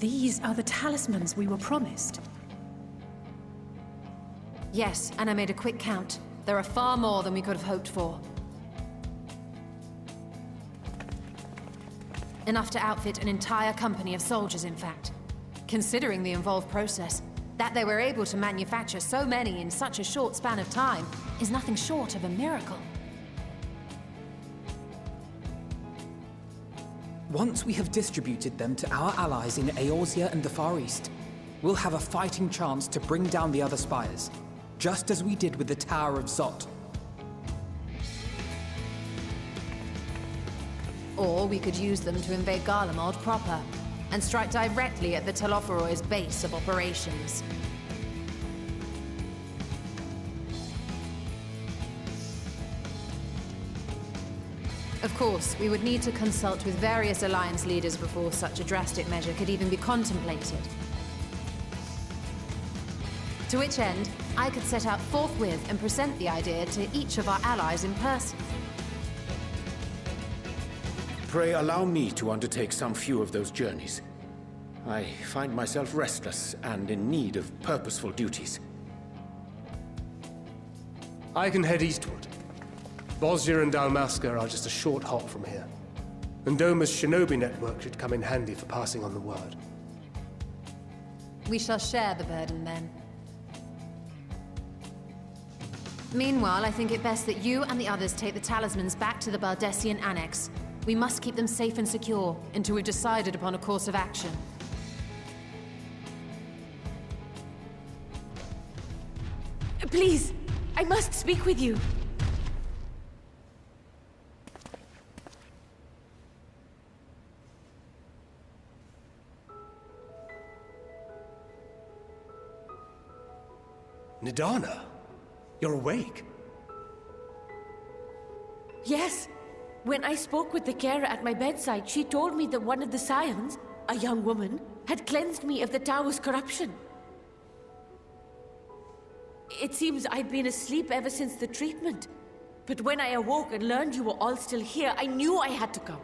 These are the talismans we were promised. Yes, and I made a quick count. There are far more than we could have hoped for. Enough to outfit an entire company of soldiers, in fact. Considering the involved process, that they were able to manufacture so many in such a short span of time is nothing short of a miracle. Once we have distributed them to our allies in Eorzea and the Far East, we'll have a fighting chance to bring down the other spires, just as we did with the Tower of Zot. Or we could use them to invade Garlemald proper, and strike directly at the Telophoroid's base of operations. Of course, we would need to consult with various Alliance leaders before such a drastic measure could even be contemplated. To which end, I could set out forthwith and present the idea to each of our allies in person. Pray allow me to undertake some few of those journeys. I find myself restless and in need of purposeful duties. I can head eastward. Bosnia and Dalmasca are just a short hop from here. And Doma's shinobi network should come in handy for passing on the word. We shall share the burden then. Meanwhile, I think it best that you and the others take the talismans back to the Baldessian Annex. We must keep them safe and secure until we've decided upon a course of action. Please, I must speak with you. Nidhana, you're awake. Yes. When I spoke with the carer at my bedside, she told me that one of the scions, a young woman, had cleansed me of the tower's corruption. It seems I'd been asleep ever since the treatment. But when I awoke and learned you were all still here, I knew I had to come.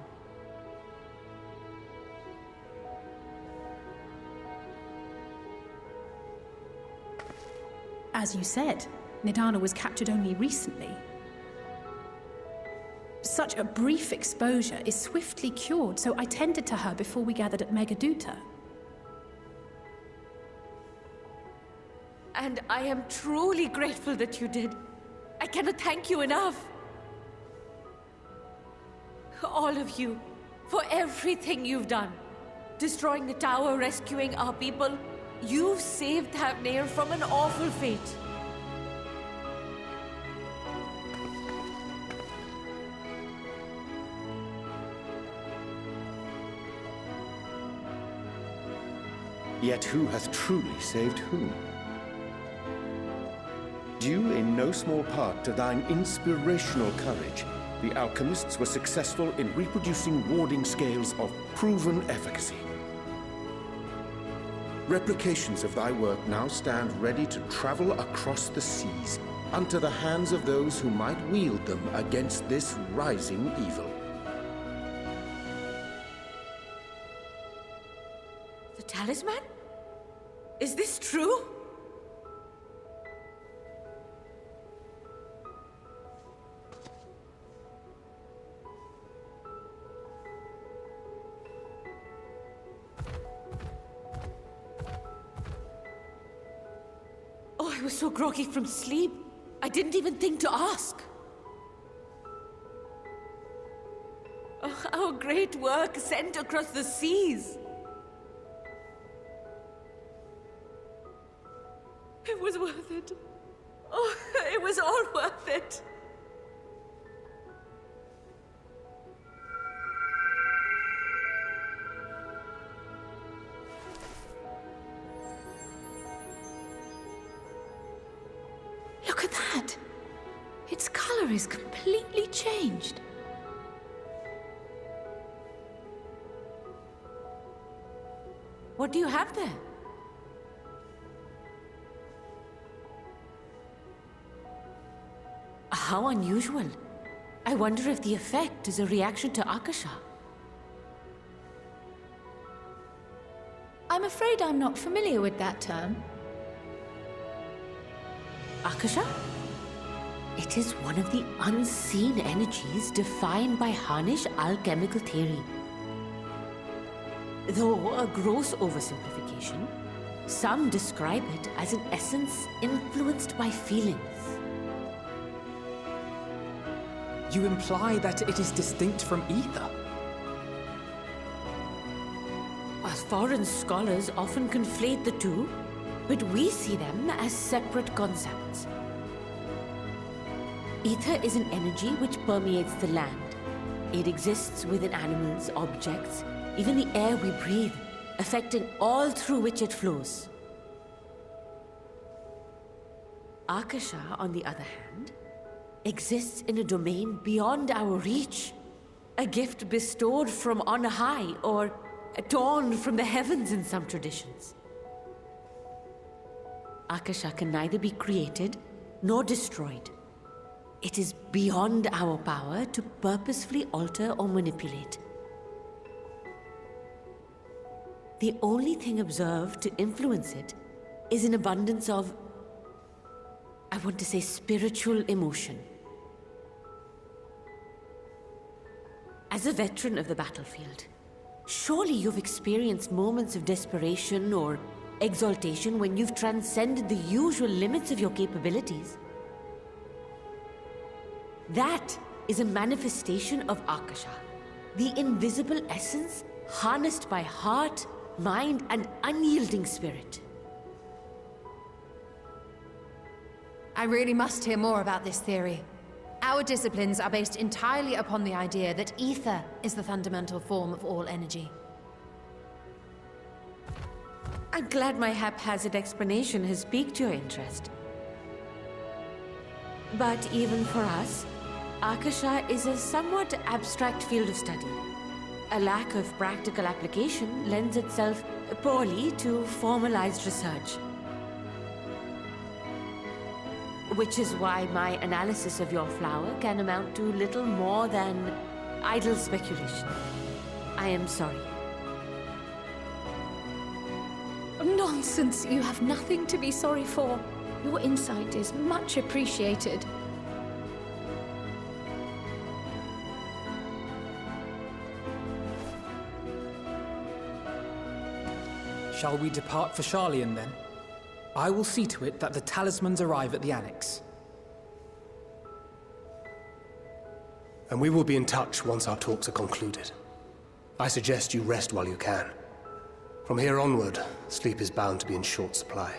As you said, Nidhana was captured only recently. Such a brief exposure is swiftly cured, so I tended to her before we gathered at Megaduta. And I am truly grateful that you did. I cannot thank you enough. All of you, for everything you've done. Destroying the tower, rescuing our people. You've saved Thavnair from an awful fate. Yet who hath truly saved whom? Due in no small part to thine inspirational courage, the alchemists were successful in reproducing warding scales of proven efficacy. Replications of thy work now stand ready to travel across the seas, unto the hands of those who might wield them against this rising evil. The talisman? Is this true? Oh, I was so groggy from sleep. I didn't even think to ask. Oh, our great work sent across the seas. It was worth it. Oh, it was all worth it. Look at that! Its color is completely changed. What do you have there? How unusual. I wonder if the effect is a reaction to Akasha. I'm afraid I'm not familiar with that term. Akasha? It is one of the unseen energies defined by Harnish alchemical theory. Though a gross oversimplification, some describe it as an essence influenced by feelings. You imply that it is distinct from ether? As foreign scholars often conflate the two, but we see them as separate concepts. Ether is an energy which permeates the land. It exists within animals, objects, even the air we breathe, affecting all through which it flows. Akasha, on the other hand, exists in a domain beyond our reach. A gift bestowed from on high, or torn from the heavens in some traditions. Akasha can neither be created nor destroyed. It is beyond our power to purposefully alter or manipulate. The only thing observed to influence it is an abundance of, I want to say, spiritual emotion. As a veteran of the battlefield, surely you've experienced moments of desperation or exaltation when you've transcended the usual limits of your capabilities. That is a manifestation of Akasha, the invisible essence harnessed by heart, mind, and unyielding spirit. I really must hear more about this theory. Our disciplines are based entirely upon the idea that ether is the fundamental form of all energy. I'm glad my haphazard explanation has piqued your interest. But even for us, Akasha is a somewhat abstract field of study. A lack of practical application lends itself poorly to formalized research. Which is why my analysis of your flower can amount to little more than idle speculation. I am sorry. Nonsense! You have nothing to be sorry for. Your insight is much appreciated. Shall we depart for Sharlayan then? I will see to it that the talismans arrive at the Annex. And we will be in touch once our talks are concluded. I suggest you rest while you can. From here onward, sleep is bound to be in short supply.